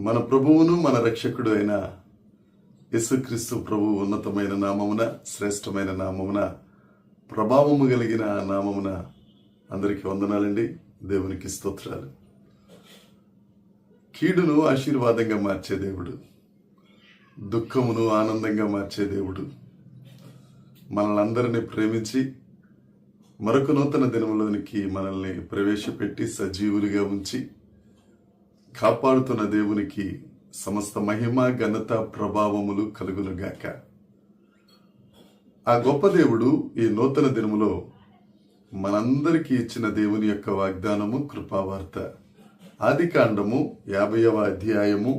మన ప్రభువును మన రక్షకుడు అయిన యేసుక్రీస్తు ప్రభు ఉన్నతమైన నామమున, శ్రేష్టమైన నామమున, ప్రభావము కలిగిన నామమున అందరికీ వందనాలండి. దేవునికి స్తోత్రాలు. కీడును ఆశీర్వాదంగా మార్చే దేవుడు, దుఃఖమును ఆనందంగా మార్చే దేవుడు, మనల్ని ప్రేమించి మరొక నూతన దినములోనికి మనల్ని ప్రవేశపెట్టి సజీవులుగా ఉంచి కాపాడుతున్న దేవునికి సమస్త మహిమ, ఘనత, ప్రభావములు కలుగునుగాక. ఆ గొప్ప దేవుడు ఈ నూతన దినములో మనందరికీ ఇచ్చిన దేవుని యొక్క వాగ్దానము, కృపావార్త. ఆదికాండము 50వ అధ్యాయము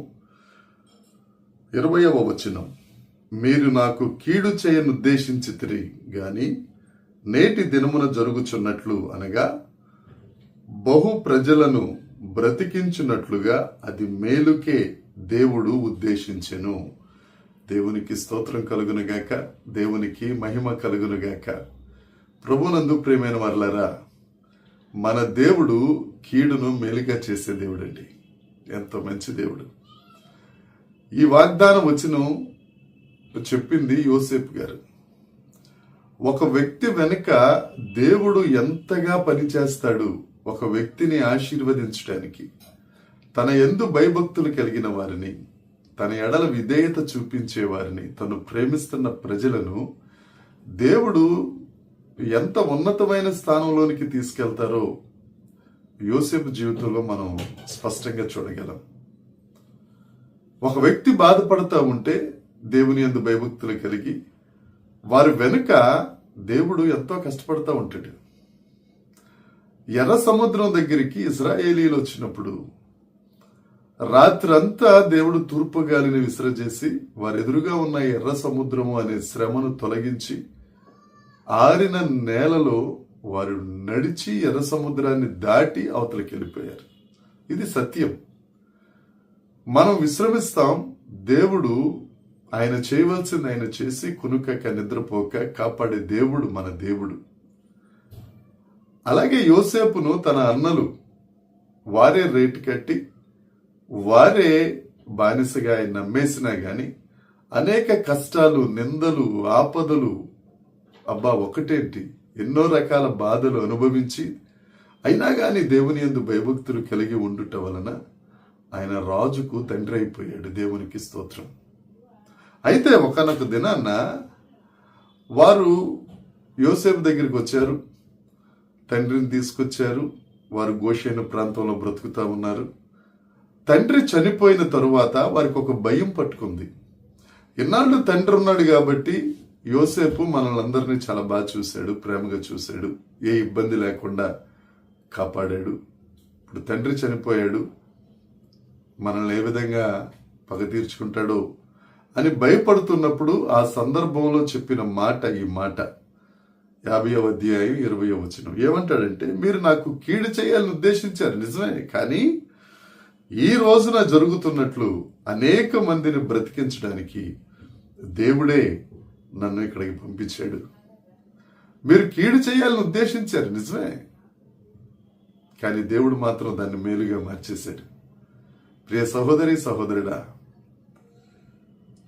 20వ వచనం. మీరు నాకు కీడు చేయనుద్దేశించితిరి గాని నేటి దినమున జరుగుచున్నట్లు అనగా బహు ప్రజలను బ్రతికించున్నట్లుగా అది మేలుకే దేవుడు ఉద్దేశించెను. దేవునికి స్తోత్రం కలుగునుగాక, దేవునికి మహిమ కలుగునుగాక. ప్రభునందు ప్రియమైన వారలారా, మన దేవుడు కీడును మేలుగా చేసే దేవుడు అండి. ఎంతో మంచి దేవుడు. ఈ వాగ్దానం చెప్పింది యోసేపు గారు. ఒక వ్యక్తి వెనుక దేవుడు ఎంతగా పనిచేస్తాడు, ఒక వ్యక్తిని ఆశీర్వదించడానికి, తన యందు భయభక్తులు కలిగిన వారిని, తన ఎడల విధేయత చూపించే వారిని, తను ప్రేమిస్తున్న ప్రజలను దేవుడు ఎంత ఉన్నతమైన స్థానంలోనికి తీసుకెళ్తారో యోసేపు జీవితంలో మనం స్పష్టంగా చూడగలం. ఒక వ్యక్తి బాధపడతా ఉంటే దేవుని యందు భయభక్తులు కలిగి వారి వెనుక దేవుడు ఎంతో కష్టపడతా ఉంటాడు. ఎర్ర సముద్రం దగ్గరికి ఇశ్రాయేలీలు వచ్చినప్పుడు రాత్రంతా దేవుడు తూర్పు గాలిని విసరజేసి వారి ఎదురుగా ఉన్న ఎర్ర సముద్రము అనే శ్రమను తొలగించి ఆరిన నేలలో వారు నడిచి ఎర్ర సముద్రాన్ని దాటి అవతలకి వెళ్ళిపోయారు. ఇది సత్యం. మనం విశ్రమిస్తాం. దేవుడు ఆయన చేయవలసింది ఆయన చేసి కునుకక నిద్రపోక కాపాడే దేవుడు మన దేవుడు. అలాగే యోసేపును తన అన్నలు వారే రేటు కట్టి వారే బానిసగా ఆయన నమ్మేసినా గాని అనేక కష్టాలు, నిందలు, ఆపదలు, ఒకటేంటి ఎన్నో రకాల బాధలు అనుభవించి అయినా గాని దేవుని యందు భయభక్తులు కలిగి ఉండుట వలన ఆయన రాజుకు తండ్రి అయిపోయాడు. దేవునికి స్తోత్రం. అయితే ఒకనొక దినాన్న వారు యోసేపు దగ్గరికి వచ్చారు, తండ్రిని తీసుకొచ్చారు. వారు గోషేను ప్రాంతంలో బ్రతుకుతా ఉన్నారు. తండ్రి చనిపోయిన తరువాత వారికి ఒక భయం పట్టుకుంది. ఇన్నాళ్ళు తండ్రి ఉన్నాడు కాబట్టి యోసేపు మనల్ని అందరినీ చాలా బాగా చూశాడు, ప్రేమగా చూశాడు, ఏ ఇబ్బంది లేకుండా కాపాడాడు. ఇప్పుడు తండ్రి చనిపోయాడు, మనల్ని ఏ విధంగా పగ తీర్చుకుంటాడో అని భయపడుతున్నప్పుడు ఆ సందర్భంలో చెప్పిన మాట ఈ మాట. 50వ అధ్యాయం 20వ వచనం ఏమంటాడంటే, మీరు నాకు కీడు చేయాలని ఉద్దేశించారు నిజమే, కానీ ఈ రోజున జరుగుతున్నట్లు అనేక మందిని బ్రతికించడానికి దేవుడే నన్ను ఇక్కడికి పంపించాడు. మీరు కీడు చేయాలని ఉద్దేశించారు నిజమే, కానీ దేవుడు మాత్రం దాన్ని మేలుగా మార్చేశాడు. ప్రియ సహోదరి, సహోదరుడా,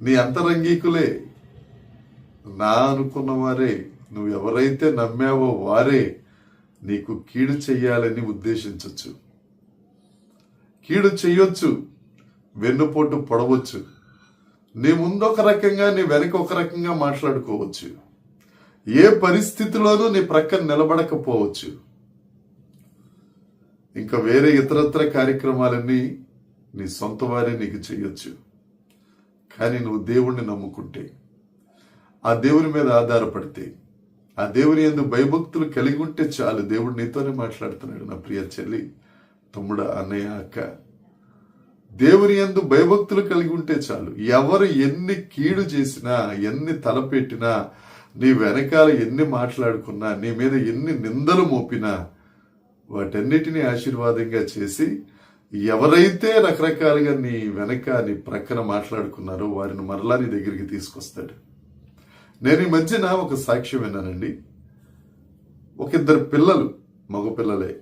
నీ అంతరంగికులే, నా అనుకున్న వారే, నువ్వు ఎవరైతే నమ్మావో వారే నీకు కీడు చెయ్యాలని ఉద్దేశించవచ్చు. కీడు చెయ్యొచ్చు, వెన్నుపోటు పొడవచ్చు, నీ ముందు ఒక రకంగా నీ వెనక ఒక రకంగా మాట్లాడుకోవచ్చు, ఏ పరిస్థితిలోనూ నీ ప్రక్కన నిలబడకపోవచ్చు, ఇంకా వేరే ఇతరత్ర కార్యక్రమాలన్నీ నీ సొంత వారే నీకు చెయ్యొచ్చు. కానీ నువ్వు దేవుణ్ణి నమ్ముకుంటే, ఆ దేవుని మీద ఆధారపడితే, ఆ దేవుని యందు భయభక్తులు కలిగి ఉంటే చాలు. దేవుడు నీతోనే మాట్లాడుతున్నాడు. నా ప్రియ చెల్లి, తమ్ముడా, అన్నయ్య, అక్క, దేవుని యందు భయభక్తులు కలిగి ఉంటే చాలు. ఎవరు ఎన్ని కీడు చేసినా, ఎన్ని తలపెట్టినా, నీ వెనకాల ఎన్ని మాట్లాడుకున్నా, నీ మీద ఎన్ని నిందలు మోపినా వాటన్నిటినీ ఆశీర్వాదంగా చేసి ఎవరైతే రకరకాలుగా నీ వెనక నీ ప్రక్కన మాట్లాడుకున్నారో వారిని మరలా నీ దగ్గరికి తీసుకొస్తాడు. నేను ఈ మధ్యన ఒక సాక్ష్యం విన్నానండి. ఒక ఇద్దరు పిల్లలు, మగపిల్లలే.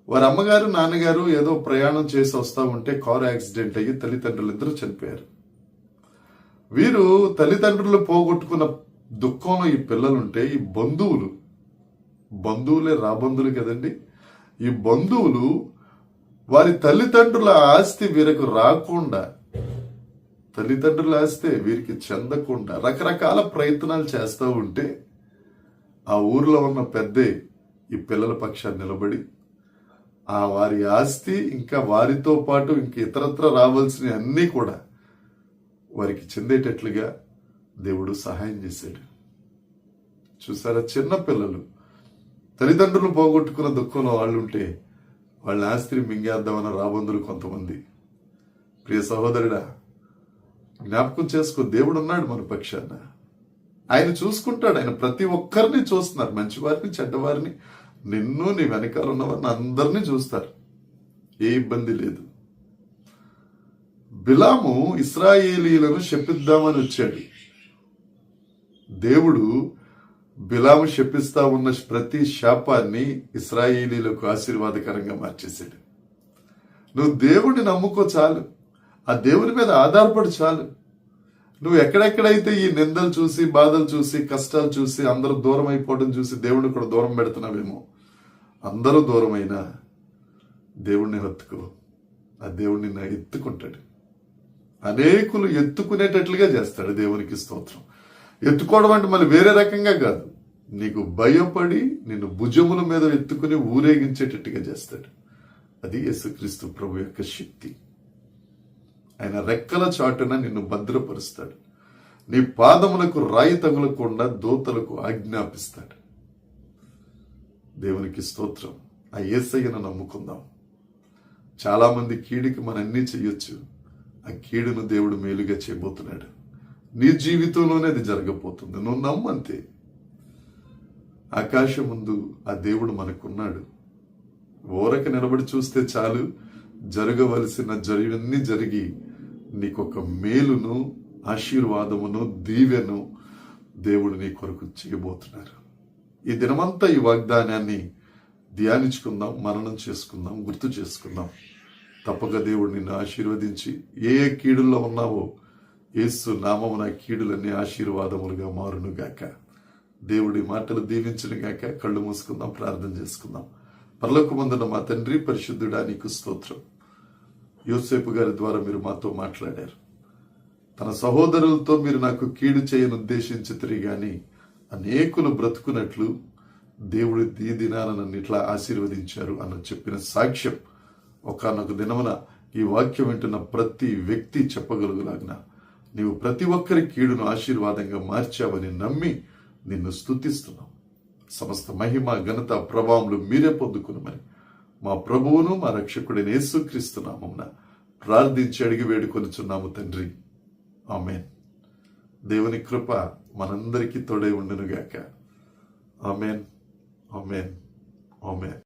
వారి అమ్మగారు నాన్నగారు ఏదో ప్రయాణం చేసి వస్తూ ఉంటే కారు యాక్సిడెంట్ అయ్యి తల్లిదండ్రులు ఇద్దరు చనిపోయారు. వీరు తల్లిదండ్రులు పోగొట్టుకున్న దుఃఖంలో ఈ పిల్లలుంటే ఈ బంధువులే రాబంధువులు కదండి, ఈ బంధువులు వారి తల్లిదండ్రుల ఆస్తి వీరికి రాకుండా, తల్లిదండ్రుల ఆస్తి వీరికి చెందకుండా రకరకాల ప్రయత్నాలు చేస్తూ ఉంటే ఆ ఊర్లో ఉన్న పెద్దే ఈ పిల్లల పక్షాన్ని నిలబడి ఆ వారి ఆస్తి ఇంకా వారితో పాటు ఇంక ఇతరత్ర రావాల్సిన అన్నీ కూడా వారికి చెందేటట్లుగా దేవుడు సహాయం చేశాడు. చూసారా, చిన్న పిల్లలు తల్లిదండ్రులు పోగొట్టుకున్న దుఃఖంలో వాళ్ళుంటే వాళ్ళ ఆస్తిని మింగేద్దామన్న రాబందులు కొంతమంది. ప్రియ సహోదరుడా, జ్ఞాపకం చేసుకో, దేవుడు ఉన్నాడు మన పక్షాన. ఆయన చూసుకుంటాడు. ఆయన ప్రతి ఒక్కరిని చూస్తున్నారు, మంచివారిని చెడ్డవారిని, నిన్ను నీ వెనకాల ఉన్నవారిని అందరినీ చూస్తారు. ఏ ఇబ్బంది లేదు. బిలాము ఇశ్రాయేలీలను శపిద్దామని వచ్చాడు. దేవుడు బిలాము శపిస్తా ఉన్న ప్రతి శాపాన్ని ఇశ్రాయేలీలకు ఆశీర్వాదకరంగా మార్చేశాడు. నువ్వు దేవుడిని నమ్ముకో చాలు, ఆ దేవుని మీద ఆధారపడి చాలు. నువ్వు ఎక్కడెక్కడైతే ఈ నిందలు చూసి, బాధలు చూసి, కష్టాలు చూసి, అందరూ దూరం అయిపోవడం చూసి దేవుడిని కూడా దూరం పెడుతున్నావేమో, అందరూ దూరమైనా దేవుణ్ణి హత్తుకో, ఆ దేవుడిని నిన్ను ఎత్తుకుంటాడు. అనేకులు ఎత్తుకునేటట్లుగా చేస్తాడు. దేవునికి స్తోత్రం. ఎత్తుకోవడం అంటే మళ్ళీ వేరే రకంగా కాదు, నీకు భయపడి నిన్ను భుజముల మీద ఎత్తుకుని ఊరేగించేటట్టుగా చేస్తాడు. అది యేసుక్రీస్తు ప్రభు యొక్క శక్తి. ఆయన రెక్కల చాటున నిన్ను భద్రపరుస్తాడు. నీ పాదములకు రాయి తగులకుండా దూతలకు ఆజ్ఞాపిస్తాడు. దేవునికి స్తోత్రం. ఆ యేసయ్యను నమ్ముకుందాం. చాలా మంది కీడికి మనం అన్నీ చెయ్యొచ్చు, ఆ కీడును దేవుడు మేలుగా చేయబోతున్నాడు. నీ జీవితంలోనే అది జరగబోతుంది. నువ్వు నమ్మంతే. ఆకాశం ముందు ఆ దేవుడు మనకున్నాడు. ఓరక నిలబడి చూస్తే చాలు, జరగవలసినవన్నీ జరిగి నీకొక మేలును, ఆశీర్వాదమును, దీవెను దేవుడు నీ కొరకు చేయబోతున్నారు. ఈ దినమంతా ఈ వాగ్దానాన్ని ధ్యానించుకుందాం, మననం చేసుకుందాం, గుర్తు చేసుకుందాం. తప్పక దేవుడు నిన్ను ఆశీర్వదించి ఏ కీడుల్లో ఉన్నావో యేసు నామమున కీడులన్నీ ఆశీర్వాదములుగా మారును గాక. దేవుడి మాటలు దీవించును గాక. కళ్ళు మూసుకుందాం, ప్రార్థన చేసుకుందాం. పరలోకమందున మా తండ్రి, పరిశుద్ధుడా, నీకు స్తోత్రం. యోసేపు గారి ద్వారా మీరు మాతో మాట్లాడారు. తన సహోదరులతో మీరు నాకు కీడు చేయను ఉద్దేశించితిరి గాని అనేకులు బ్రతుకున్నట్లు దేవుడి ఈ దినాన నన్ను ఇట్లా ఆశీర్వదించారు అన్న చెప్పిన సాక్ష్యం ఒకానొక దినమున ఈ వాక్యం వింటున్న ప్రతి వ్యక్తి చెప్పగలుగులాగిన నీవు ప్రతి ఒక్కరి కీడును ఆశీర్వాదంగా మార్చావని నమ్మి నిన్ను స్తుతిస్తున్నాం. సమస్త మహిమ, ఘనత, ప్రభావములు మీరే పొందుకునమని మా ప్రభువును మా రక్షకుడైన యేసుక్రీస్తు నామమున ప్రార్థించి అడిగి వేడుకొనుచున్నాము తండ్రి. ఆమేన్. దేవుని కృప మనందరికీ తోడై ఉండునుగాక. ఆమేన్, ఆమేన్, ఆమేన్.